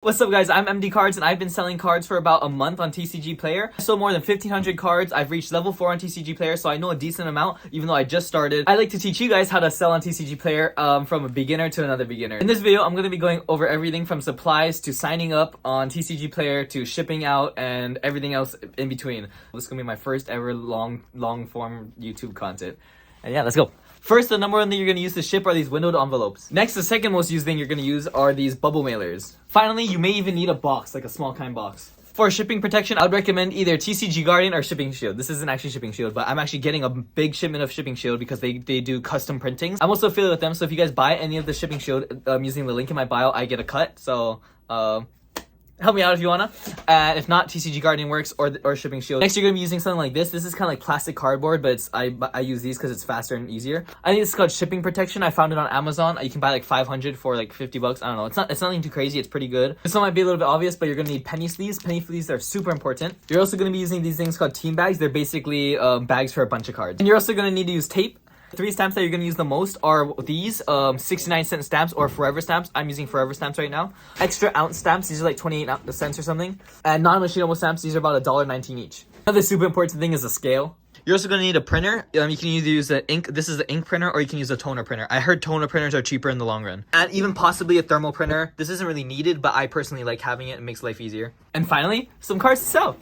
What's up guys, I'm MD Cards and I've been selling cards for about a month on TCG Player. I sold more than 1,500 cards. I've reached level 4 on TCG Player, so I know a decent amount even though I just started. I like to teach you guys how to sell on TCG Player from a beginner to another beginner. In this video, I'm going to be going over everything from supplies to signing up on TCG Player to shipping out and everything else in between. This is going to be my first ever long form YouTube content. And yeah, let's go. First, the number one thing you're going to use to ship are these windowed envelopes. Next, the second most used thing you're going to use are these bubble mailers. Finally, you may even need a box, like a small kind box. For shipping protection, I would recommend either TCG Guardian or Shipping Shield. This isn't actually Shipping Shield, but I'm actually getting a big shipment of Shipping Shield because they do custom printings. I'm also affiliated with them, so if you guys buy any of the Shipping Shield using the link in my bio, I get a cut. So, help me out if you wanna. If not, TCG Guardian works or Shipping Shield. Next, you're gonna be using something like this. This is kind of like plastic cardboard, but I use these because it's faster and easier. I think it's called Shipping Protection. I found it on Amazon. You can buy like 500 for like 50 bucks. I don't know. It's nothing too crazy. It's pretty good. This one might be a little bit obvious, but you're gonna need penny sleeves. Penny sleeves are super important. You're also gonna be using these things called team bags. They're basically bags for a bunch of cards. And you're also gonna need to use tape. Three stamps that you're going to use the most are these 69-cent stamps or forever stamps. I'm using forever stamps right now. Extra ounce stamps, these are like 28 cents or something. And non-machinable stamps, these are about $1.19 each. Another super important thing is a scale. You're also going to need a printer. You can either use the ink, this is the ink printer, or you can use a toner printer. I heard toner printers are cheaper in the long run. And even possibly a thermal printer. This isn't really needed, but I personally like having it. It makes life easier. And finally, some cards to sell.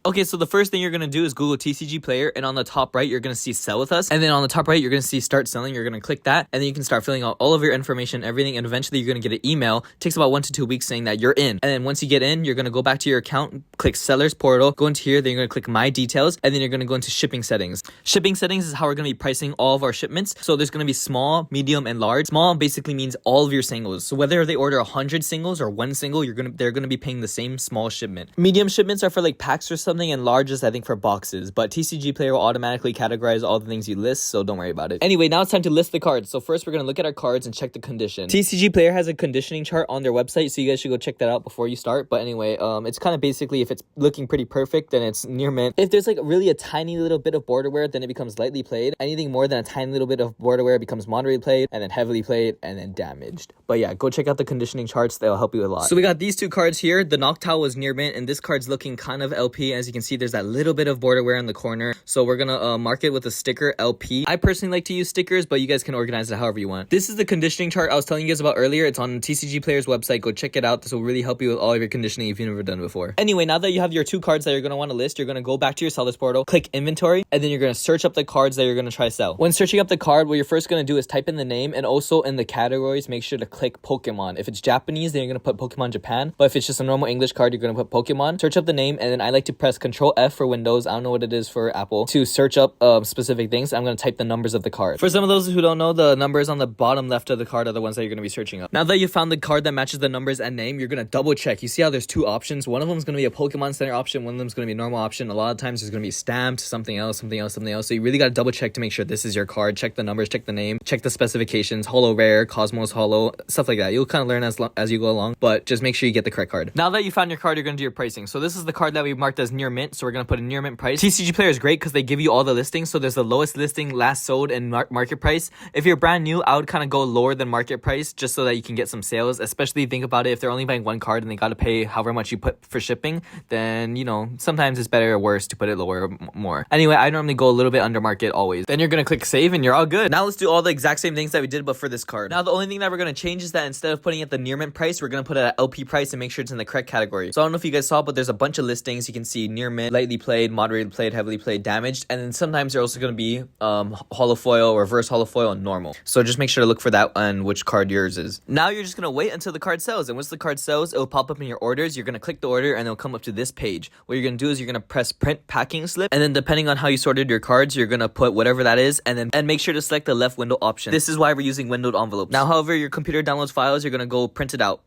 Okay, so the first thing you're going to do is Google TCG Player, and on the top right, you're going to see Sell With Us, and then on the top right, you're going to see Start Selling. You're going to click that, and then you can start filling out all of your information, everything, and eventually you're going to get an email. It takes about 1 to 2 weeks saying that you're in, and then once you get in, you're going to go back to your account, click Seller's Portal, go into here, then you're going to click My Details, and then you're going to go into Shipping Settings. Shipping Settings is how we're going to be pricing all of our shipments, so there's going to be small, medium, and large. Small basically means all of your singles, so whether they order 100 singles or 1 single, they're going to be paying the same small shipment. Medium shipments are for like packs or something, and large is I think for boxes, but TCG Player will automatically categorize all the things you list, so don't worry about it. Anyway, now it's time to list the cards. So first we're going to look at our cards and check the condition. TCG Player has a conditioning chart on their website, so you guys should go check that out before you start. But anyway, it's kind of basically if it's looking pretty perfect, then it's near mint. If there's like really a tiny little bit of border wear, then it becomes lightly played. Anything more than a tiny little bit of border wear becomes moderately played, and then heavily played, and then damaged. But yeah, go check out the conditioning charts. They'll help you a lot. So we got these two cards here. The Noctowl was near mint, and this card's looking kind of LP. As you can see, there's that little bit of border wear in the corner, so we're gonna mark it with a sticker LP. I personally like to use stickers, but you guys can organize it however you want. This is the conditioning chart I was telling you guys about earlier. It's on TCG Player's website. Go check it out. This will really help you with all of your conditioning if you've never done it before. Anyway, now that you have your two cards that you're gonna want to list, you're gonna go back to your seller's portal, click inventory, and then you're gonna search up the cards that you're gonna try to sell. When searching up the card, what you're first gonna do is type in the name, and also in the categories, make sure to click Pokemon. If it's Japanese, then you're gonna put Pokemon Japan, but if it's just a normal English card, you're gonna put Pokemon. Search up the name, and then I like to press Control F for Windows. I don't know what it is for Apple, to search up specific things. I'm going to type the numbers of the card. For some of those who don't know, the numbers on the bottom left of the card are the ones that you're going to be searching up. Now that you found the card that matches the numbers and name, you're going to double check. You see how there's two options? One of them is going to be a Pokemon Center option. One of them is going to be a normal option. A lot of times there's going to be stamped, something else. So you really got to double check to make sure this is your card. Check the numbers, check the name, check the specifications, holo rare, Cosmos holo, stuff like that. You'll kind of learn as you go along, but just make sure you get the correct card. Now that you found your card, you're going to do your pricing. So this is the card that we marked as near mint. So we're going to put a near mint price. TCG Player is great because they give you all the listings. So there's the lowest listing, last sold, and market price. If you're brand new, I would kind of go lower than market price just so that you can get some sales. Especially think about it, if they're only buying one card and they got to pay however much you put for shipping, then sometimes it's better or worse to put it lower or more. Anyway, I normally go a little bit under market always. Then you're gonna click save and you're all good. Now let's do all the exact same things that we did but for this card. Now the only thing that we're gonna change is that instead of putting it at the near mint price, we're gonna put it at LP price and make sure it's in the correct category. So I don't know if you guys saw, but there's a bunch of listings. You can see near mint, lightly played, moderately played, heavily played, damaged, and then sometimes they're also going to be holofoil, reverse holofoil, and normal. So just make sure to look for that on which card yours is. Now you're just going to wait until the card sells, and once the card sells, it will pop up in your orders. You're going to click the order and it'll come up to this page. What you're going to do is you're going to press print packing slip, and then depending on how you sorted your cards, you're going to put whatever that is, and make sure to select the left window option. This is why we're using windowed envelopes. Now, however your computer downloads files, you're going to go print it out.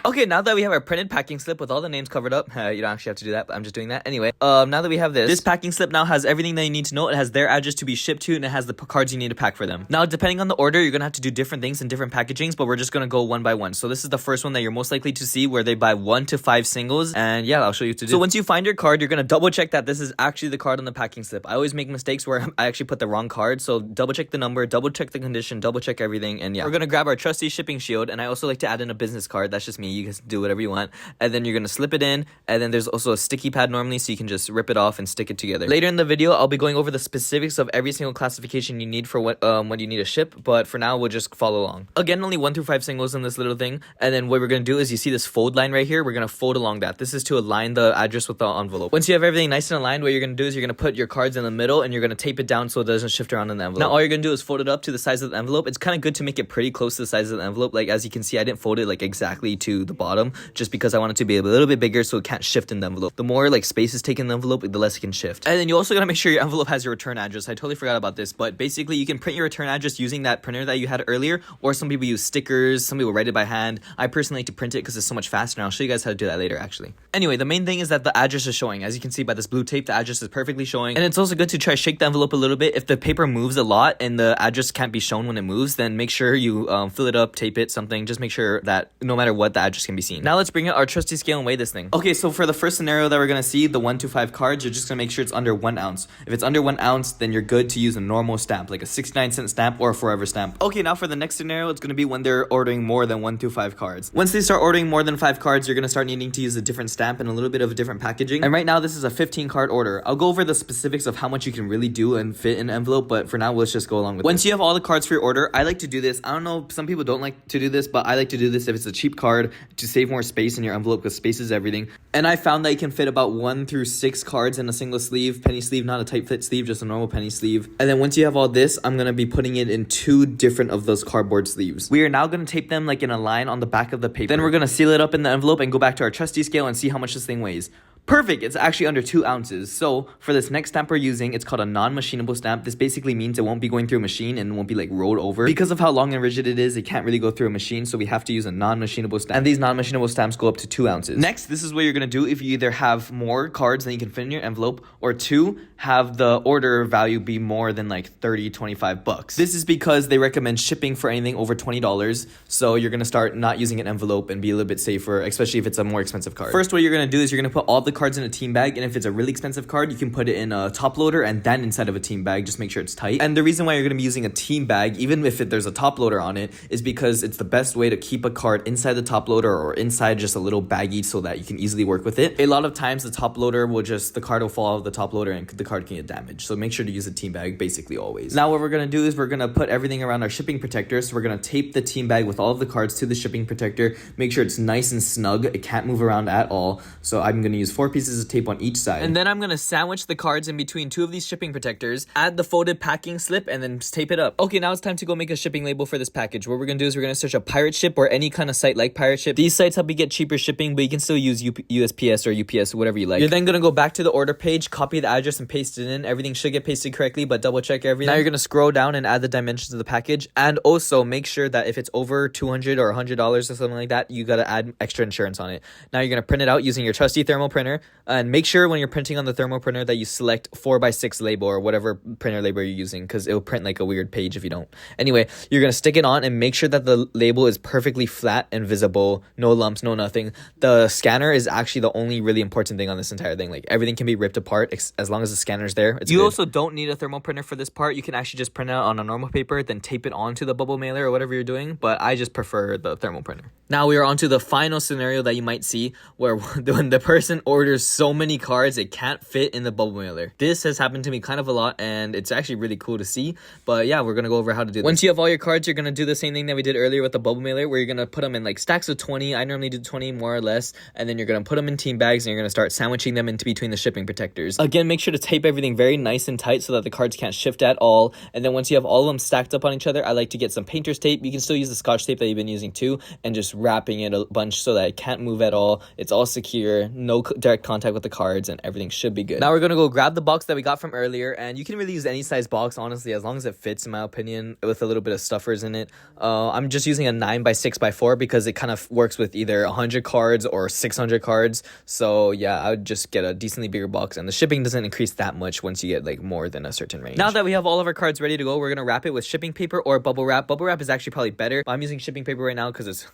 Okay, now that we have our printed packing slip with all the names covered up, you don't actually have to do that, but I'm just doing that anyway. Now that we have this packing slip now has everything that you need to know. It has their address to be shipped to, and it has the cards you need to pack for them. Now, depending on the order, you're gonna have to do different things in different packagings, but we're just gonna go one by one. So this is the first one that you're most likely to see, where they buy 1 to 5 singles, and yeah, I'll show you what to do. So once you find your card, you're gonna double check that this is actually the card on the packing slip. I always make mistakes where I actually put the wrong card, so double check the number, double check the condition, double check everything, and yeah. We're gonna grab our trusty shipping shield, and I also like to add in a business card. That's just me. You guys do whatever you want. And then you're gonna slip it in, and then there's also a sticky pad normally, so you can just rip it off and stick it together. Later in the video, I'll be going over the specifics of every single classification you need for what you need to ship, but for now, we'll just follow along. Again, only 1 through 5 singles in this little thing, and then what we're gonna do is, you see this fold line right here, we're gonna fold along that. This is to align the address with the envelope. Once you have everything nice and aligned, what you're gonna do is you're gonna put your cards in the middle, and you're gonna tape it down so it doesn't shift around in the envelope. Now, all you're gonna do is fold it up to the size of the envelope. It's kind of good to make it pretty close to the size of the envelope. Like, as you can see, I didn't fold it like exactly to the bottom, just because I want it to be a little bit bigger so it can't shift in the envelope. The more like space is taken in the envelope, the less it can shift. And then you also gotta make sure your envelope has your return address. I totally forgot about this, but basically you can print your return address using that printer that you had earlier, or some people use stickers, some people write it by hand. I personally like to print it because it's so much faster, and I'll show you guys how to do that later actually. Anyway, the main thing is that the address is showing. As you can see by this blue tape, the address is perfectly showing, and it's also good to try shake the envelope a little bit. If the paper moves a lot and the address can't be shown when it moves, then make sure you fill it up, tape it, something. Just make sure that no matter what, the address can be seen. Now let's bring out our trusty scale and weigh this thing. Okay, so for the first scenario that we're gonna see, the 1 to 5 cards, you're just gonna make sure it's under 1 ounce. If it's under 1 ounce, then you're good to use a normal stamp, like a 69-cent stamp or a forever stamp. Okay, now for the next scenario, it's gonna be when they're ordering more than 1 to 5 cards. Once they start ordering more than 5 cards, you're gonna start needing to use a different stamp and a little bit of a different packaging. And right now, this is a 15 card order. I'll go over the specifics of how much you can really do and fit in an envelope, but for now, let's just go along with it. Once you have all the cards for your order, I like to do this. I don't know, some people don't like to do this, but I like to do this if it's a cheap card to save more space in your envelope, because space is everything. And I found that you can fit about 1 through 6 cards in a single sleeve, penny sleeve, not a tight fit sleeve, just a normal penny sleeve. And then once you have all this, I'm gonna be putting it in 2 different of those cardboard sleeves. We are now gonna tape them like in a line on the back of the paper. Then we're gonna seal it up in the envelope and go back to our trusty scale and see how much this thing weighs. Perfect, it's actually under 2 ounces. So for this next stamp we're using, it's called a non-machinable stamp. This basically means it won't be going through a machine and it won't be like rolled over. Because of how long and rigid it is, it can't really go through a machine, so we have to use a non-machinable stamp. And these non-machinable stamps go up to 2 ounces. Next, this is what you're gonna do if you either have more cards than you can fit in your envelope, or 2, have the order value be more than like 30, 25 bucks. This is because they recommend shipping for anything over $20, so you're gonna start not using an envelope and be a little bit safer, especially if it's a more expensive card. First, what you're gonna do is you're gonna put all the cards in a team bag, and if it's a really expensive card, you can put it in a top loader and then inside of a team bag. Just make sure it's tight. And the reason why you're gonna be using a team bag, even if there's a top loader on it, is because it's the best way to keep a card inside the top loader or inside just a little baggie so that you can easily work with it. A lot of times the top loader will the card will fall out of the top loader and the card can get damaged. So make sure to use a team bag basically always. Now what we're gonna do is we're gonna put everything around our shipping protector. So we're gonna tape the team bag with all of the cards to the shipping protector. Make sure it's nice and snug. It can't move around at all. So I'm gonna use 4 pieces of tape on each side. And then I'm gonna sandwich the cards in between 2 of these shipping protectors, add the folded packing slip, and then tape it up. Okay, now it's time to go make a shipping label for this package. What we're gonna do is we're gonna search a pirate ship or any kind of site like pirate ship. These sites help you get cheaper shipping, but you can still use USPS or UPS, whatever you like. You're then gonna go back to the order page, copy the address, and paste it in. Everything should get pasted correctly, but double check everything. Now you're gonna scroll down and add the dimensions of the package, and also make sure that if it's over $200 or $100 or something like that, you gotta add extra insurance on it. Now you're gonna print it out using your trusty thermal printer, and make sure when you're printing on the thermal printer that you select 4x6 label or whatever printer label you're using, because it'll print like a weird page if you don't. Anyway, you're gonna stick it on and make sure that the label is perfectly flat and visible, no lumps, no nothing. The scanner is actually the only really important thing on this entire thing. Like, everything can be ripped apart as long as the scanner's there. It's good. Also don't need a thermal printer for this part. You can actually just print it out on a normal paper, then tape it onto the bubble mailer or whatever you're doing, but I just prefer the thermal printer. Now we are on to the final scenario that you might see, where when the person orders so many cards it can't fit in the bubble mailer. This has happened to me kind of a lot, and it's actually really cool to see. But yeah, we're gonna go over how to do this. Once you have all your cards, you're gonna do the same thing that we did earlier with the bubble mailer, where you're gonna put them in like stacks of 20. I normally do 20 more or less, and then you're gonna put them in team bags and you're gonna start sandwiching them into between the shipping protectors. Again, make sure to tape everything very nice and tight so that the cards can't shift at all. And then once you have all of them stacked up on each other, I like to get some painter's tape. You can still use the Scotch tape that you've been using too, and just wrapping it a bunch so that it can't move at all. It's all secure, no direct contact with the cards, and everything should be good. Now we're gonna go grab the box that we got from earlier, and you can really use any size box, honestly, as long as it fits, in my opinion, with a little bit of stuffers in it. I'm just using a 9x6x4 because it kind of works with either 100 cards or 600 cards. So yeah, I would just get a decently bigger box, and the shipping doesn't increase that much once you get like more than a certain range. Now that we have all of our cards ready to go, we're gonna wrap it with shipping paper or bubble wrap. Bubble wrap is actually probably better. I'm using shipping paper right now because it's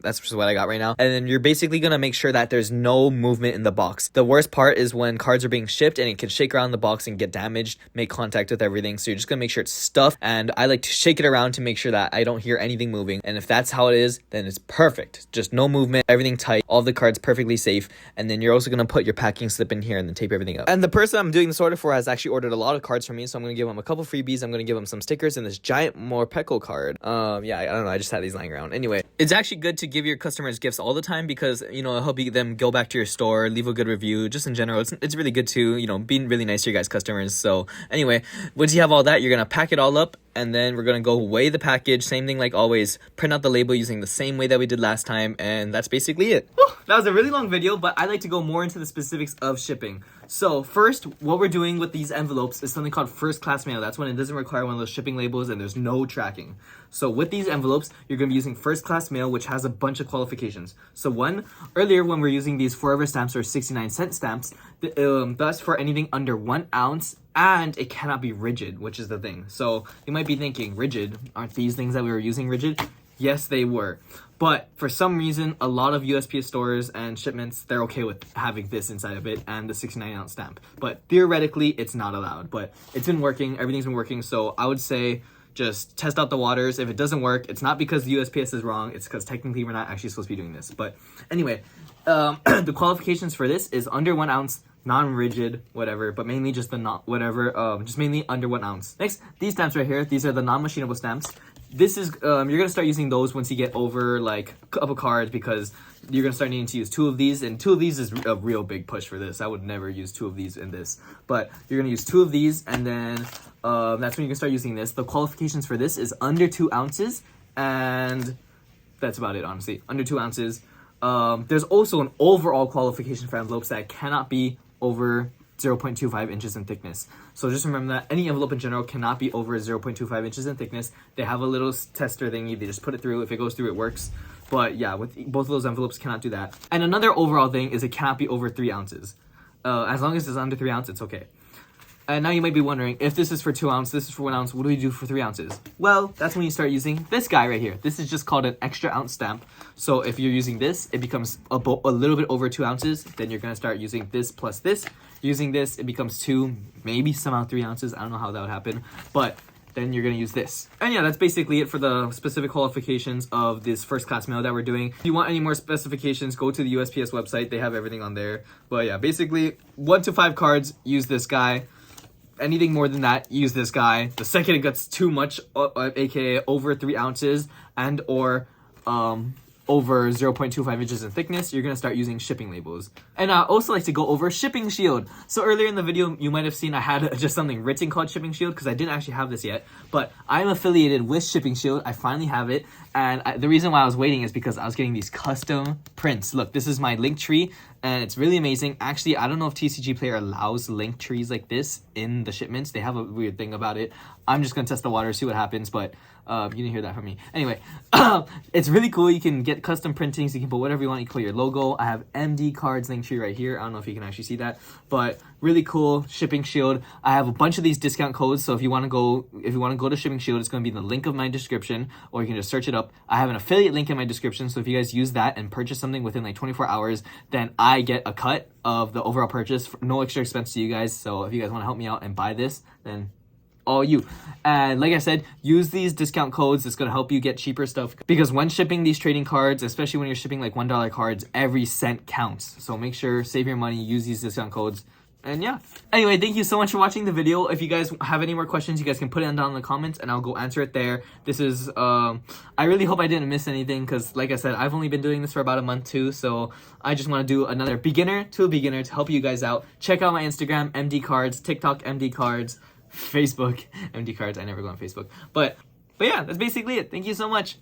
that's just what I got right now. And then you're basically gonna make sure that there's no movement in the box. The worst part is when cards are being shipped and it can shake around the box and get damaged, make contact with everything. So you're just gonna make sure it's stuffed, and I like to shake it around to make sure that I don't hear anything moving. And if that's how it is, then it's perfect. Just no movement, everything tight, all the cards perfectly safe. And then you're also gonna put your packing slip in here and then tape everything up. And the person I'm doing this order for has actually ordered a lot of cards from me, so I'm gonna give him a couple freebies. I'm gonna give him some stickers and this giant Morpeko card. Yeah, I don't know, I just had these lying around. Anyway, it's actually good to give your customers gifts all the time because, you know, it'll help them go back to your store, leave a good review. Just in general, it's really good to, you know, being really nice to your guys' customers. So anyway, once you have all that, you're gonna pack it all up, and then we're gonna go weigh the package, same thing like always, print out the label using the same way that we did last time, and that's basically it. Whew, that was a really long video, but I like to go more into the specifics of shipping. So first, what we're doing with these envelopes is something called first class mail. That's when it doesn't require one of those shipping labels and there's no tracking. So with these envelopes, you're going to be using first class mail, which has a bunch of qualifications. So one, earlier when we're using these forever stamps or 69-cent stamps, that's for anything under 1 ounce, and it cannot be rigid, which is the thing. So you might be thinking, rigid? Aren't these things that we were using rigid? Yes, they were. But for some reason, a lot of USPS stores and shipments, they're okay with having this inside of it and the 69-ounce stamp. But theoretically, it's not allowed. But it's been working. Everything's been working. So I would say just test out the waters. If it doesn't work, it's not because the USPS is wrong. It's because technically we're not actually supposed to be doing this. But anyway, the qualifications for this is under 1 ounce, non-rigid, whatever, but mainly just the just mainly under 1 ounce. Next, these stamps right here, these are the non-machinable stamps. This is, you're going to start using those once you get over like a couple cards, because you're going to start needing to use 2 of these, and 2 of these is a real big push for this. I would never use 2 of these in this, but you're going to use 2 of these, and then that's when you can start using this. The qualifications for this is under 2 ounces, and that's about it, honestly. Under 2 ounces. There's also an overall qualification for envelopes that cannot be over 0.25 inches in thickness. So just remember that any envelope in general cannot be over 0.25 inches in thickness. They have a little tester thingy. They just put it through. If it goes through, it works. But yeah, with both of those envelopes, cannot do that. And another overall thing is it cannot be over 3 ounces. As long as it's under 3 ounces, it's okay. And now you might be wondering, if this is for 2 ounces, this is for 1 ounce, what do we do for 3 ounces? Well, that's when you start using this guy right here. This is just called an extra ounce stamp. So if you're using this, it becomes a little bit over 2 ounces. Then you're going to start using this plus this. Using this, it becomes 2, maybe somehow 3 ounces. I don't know how that would happen. But then you're going to use this. And yeah, that's basically it for the specific qualifications of this first class mail that we're doing. If you want any more specifications, go to the USPS website. They have everything on there. But yeah, basically 1 to 5 cards, use this guy. Anything more than that, use this guy. The second it gets too much, aka over 3 ounces and or over 0.25 inches in thickness, you're going to start using shipping labels. And I also like to go over Shipping Shield. So earlier in the video, you might have seen I had just something written called Shipping Shield because I didn't actually have this yet. But I'm affiliated with Shipping Shield. I finally have it. And the reason why I was waiting is because I was getting these custom prints. Look, this is my link tree. And it's really amazing. Actually, I don't know if TCG Player allows link trees like this in the shipments. They have a weird thing about it. I'm just going to test the water, see what happens. But you didn't hear that from me. Anyway, it's really cool. You can get custom printings. You can put whatever you want. You can put your logo. I have MD cards link tree right here. I don't know if you can actually see that. But really cool. Shipping Shield. I have a bunch of these discount codes. So if you want to go to Shipping Shield, it's going to be in the link of my description. Or you can just search it up. I have an affiliate link in my description. So if you guys use that and purchase something within like 24 hours, then I get a cut of the overall purchase for no extra expense to you guys. So if you guys want to help me out and buy this, then all you. And like I said, use these discount codes. It's going to help you get cheaper stuff, because when shipping these trading cards, especially when you're shipping like $1 cards, every cent counts. So make sure, save your money, use these discount codes. And yeah. Anyway, thank you so much for watching the video. If you guys have any more questions, you guys can put it down in the comments and I'll go answer it there. This is, I really hope I didn't miss anything, because like I said, I've only been doing this for about a month too. So I just want to do another beginner to a beginner to help you guys out. Check out my Instagram, MD Cards, TikTok, MD Cards, Facebook, MD Cards. I never go on Facebook. But yeah, that's basically it. Thank you so much.